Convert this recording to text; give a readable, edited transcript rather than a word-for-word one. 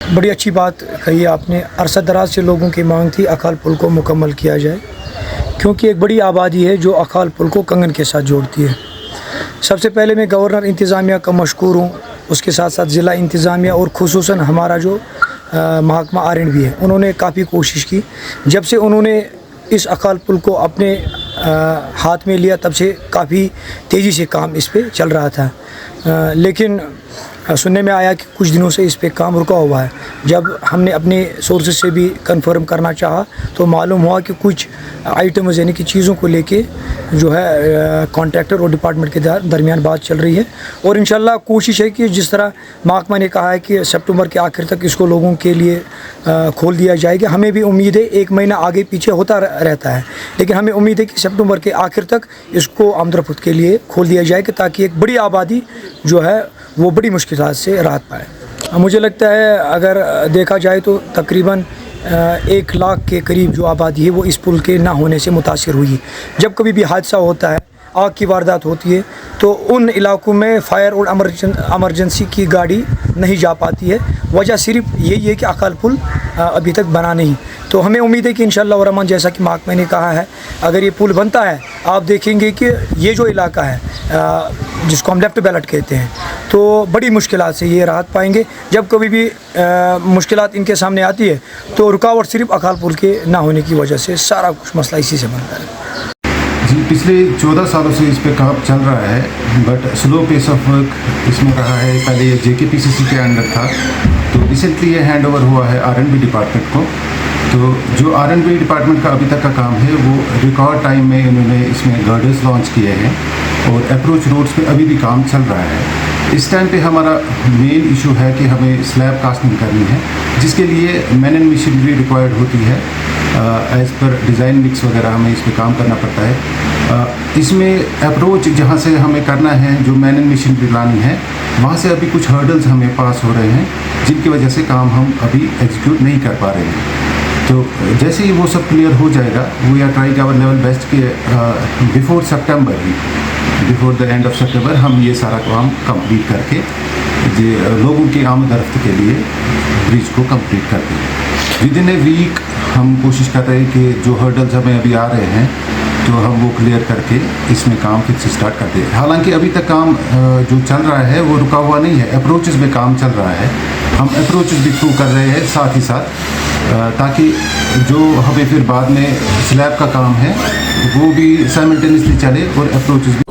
बड़ी अच्छी बात कही आपने। अरसा दराज से लोगों की मांग थी अकाल पुल को मुकम्मल किया जाए, क्योंकि एक बड़ी आबादी है जो अकाल पुल को कंगन के साथ जोड़ती है। सबसे पहले मैं गवर्नर इंतज़ामिया का मशकूर हूँ, उसके साथ साथ ज़िला इंतज़ामिया और खुसूसन हमारा जो महकमा R&B है, उन्होंने काफ़ी कोशिश की। जब से उन्होंने इस अकाल पुल को अपने हाथ में लिया तब से काफ़ी तेज़ी से काम इस पे चल रहा था, लेकिन सुनने में आया कि कुछ दिनों से इस पे काम रुका हुआ है। जब हमने अपने सोर्सेज से भी कंफर्म करना चाहा तो मालूम हुआ कि कुछ आइटम्स यानी कि चीज़ों को लेके जो है कॉन्ट्रैक्टर और डिपार्टमेंट के दरमियान बात चल रही है, और इंशाल्लाह कोशिश है कि जिस तरह महकमा ने कहा है कि सितंबर के आखिर तक इसको लोगों के लिए खोल दिया जाएगा। हमें भी उम्मीद है, एक महीना आगे पीछे होता रहता है, लेकिन हमें उम्मीद है कि सितंबर के आखिर तक इसको आमदरफ्त के लिए खोल दिया जाएगा, ताकि एक बड़ी आबादी जो है वो बड़ी मुश्किलात से राहत पाए। मुझे लगता है अगर देखा जाए तो तकरीबन 1 लाख के करीब जो आबादी है वो इस पुल के ना होने से मुतासिर हुई। जब कभी भी हादसा होता है, आग की वारदात होती है, तो उन इलाकों में फ़ायर और एमरजेंसी की गाड़ी नहीं जा पाती है। वजह सिर्फ यही है कि अकाल पुल अभी तक बना नहीं। तो हमें उम्मीद है कि इंशाअल्लाह रहमान, जैसा कि महकमे ने कहा है, अगर ये पुल बनता है, आप देखेंगे कि ये जो इलाका है जिसको हम लेफ्ट बैलेट कहते हैं, तो बड़ी मुश्किलात से ये राहत पाएंगे। जब कभी भी मुश्किलात इनके सामने आती है तो रुकावट सिर्फ अकाल पुल के ना होने की वजह से, सारा कुछ मसला इसी से बनता है। जी, पिछले 14 सालों से इस पे काम चल रहा है, but slow pace of work इसमें रहा है। पहले ये JKPCC के अंडर था, तो रिसेंटली ये हैंड ओवर हुआ है R&B डिपार्टमेंट को। तो जो R&B डिपार्टमेंट का अभी तक का काम है वो रिकॉर्ड टाइम में इन्होंने इसमें गर्डर्स लॉन्च किए हैं, और अप्रोच रोड्स पे अभी भी काम चल रहा है। इस टाइम पे हमारा मेन इशू है कि हमें स्लैब कास्टिंग करनी है, जिसके लिए मैन एंड मशीनरी रिक्वायर्ड होती है। एज़ पर डिज़ाइन मिक्स वगैरह हमें इस पर काम करना पड़ता है। इसमें अप्रोच जहाँ से हमें करना है, जो मैन एंड मशीनरी लानी है, वहाँ से अभी कुछ हर्डल्स हमें पास हो रहे हैं, जिनकी वजह से काम हम अभी एग्जीक्यूट नहीं कर पा रहे हैं। तो जैसे ही वो सब क्लियर हो जाएगा, we are trying our level best कि बिफोर सितंबर ही, before the end of September हम ये सारा काम कंप्लीट करके लोगों की आमदरफ्त के लिए ब्रिज को कंप्लीट कर दें। विद इन ए वीक हम कोशिश कर रहे हैं कि जो हर्डल्स हमें अभी आ रहे हैं तो हम वो क्लियर करके इसमें काम फिर से स्टार्ट कर दें। हालांकि अभी तक काम जो चल रहा है वो रुका हुआ नहीं है, अप्रोचेस में काम चल रहा है। हम अप्रोचेस भी थ्रू कर रहे हैं साथ ही साथ, ताकि जो हमें फिर बाद में स्लैब का काम है वो भी साइमल्टेनियसली चले और अप्रोचेस भी